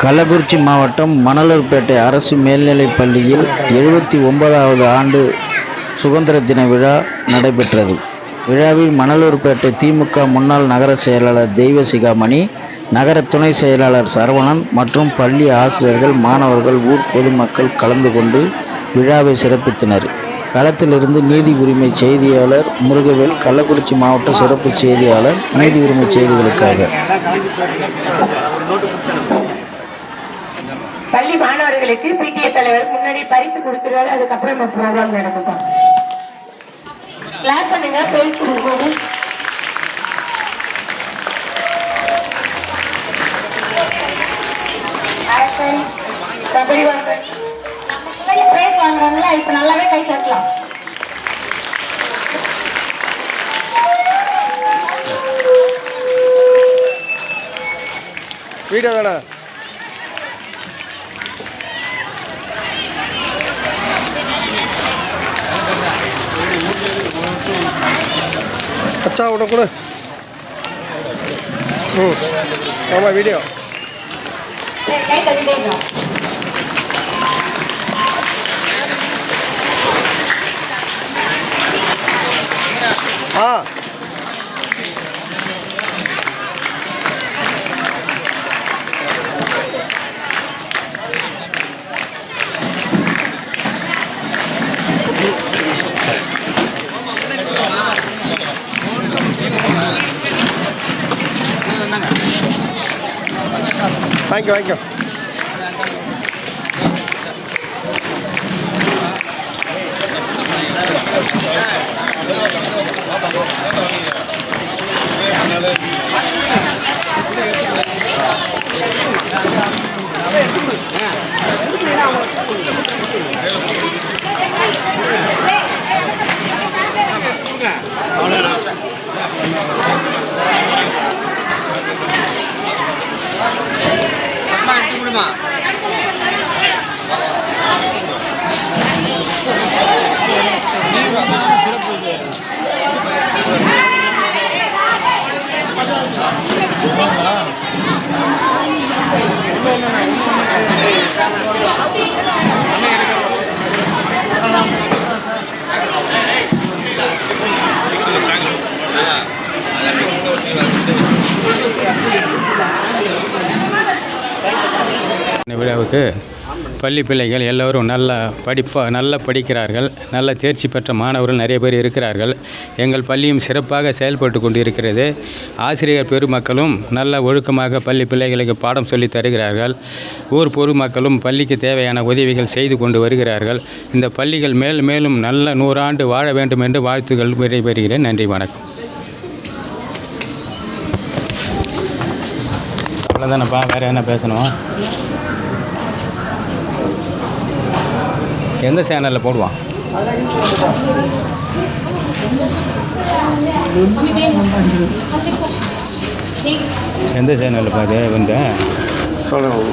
கள்ளக்குறிச்சி மாவட்டம் மணலூர்பேட்டை அரசு மேல்நிலைப் பள்ளியில் 79வது ஆண்டு சுதந்திர தின விழா நடைபெற்றது. விழாவில் மணலூர்பேட்டை திமுக முன்னாள் நகர செயலாளர் தெய்வசிகாமணி, நகர துணை செயலாளர் சரவணன் மற்றும் பள்ளி ஆசிரியர்கள், மாணவர்கள், ஊர் பொதுமக்கள் கலந்து கொண்டு விழாவை சிறப்பித்தனர். களத்திலிருந்து நீதி உரிமை செய்தியாளர் முருகவேல். கள்ளக்குறிச்சி மாவட்ட சிறப்பு செய்தியாளர், நீதி உரிமை செய்திகளுக்காக. பள்ளி மாணவர்களுக்கு பிடிஏ தலைவர் முன்னாடி பரிசு கொடுத்துருவாரு. அதுக்கப்புறம் நம்ம ப்ரோக்ராம் நடக்கும். கிளாஸ் பண்ணுங்க, பரிசு கொடுக்கணும். கபடி பிரைஸ் வாங்குறாங்களா? இப்ப நல்லாவே கை தட்டலாம். வீடியோ தானே? अच्छा उड़ा கூட ஆமா வீடியோ வாங்கிக்கோ. விழாவுக்கு பள்ளி பிள்ளைகள் எல்லோரும் நல்லா படிக்கிறார்கள். நல்ல தேர்ச்சி பெற்ற மாணவர்கள் நிறைய பேர் இருக்கிறார்கள். எங்கள் பள்ளியும் சிறப்பாக செயல்பட்டு கொண்டிருக்கிறது. ஆசிரியர் பெருமக்களும் நல்ல ஒழுக்கமாக பள்ளி பிள்ளைகளுக்கு பாடம் சொல்லி தருகிறார்கள். ஊர் பொதுமக்களும் பள்ளிக்கு தேவையான உதவிகள் செய்து கொண்டு வருகிறார்கள். இந்த பள்ளிகள் மேலும் நல்ல 100 ஆண்டு வாழ வேண்டும் என்று வாழ்த்துக்கள் விடைபெறுகிறேன். நன்றி, வணக்கம். அவ்வளோதானப்பா, வேறு என்ன பேசணும்? எந்த சேனலில் போடுவான்? எந்த சேனலில் பாது வந்து சொல்லுங்கள்.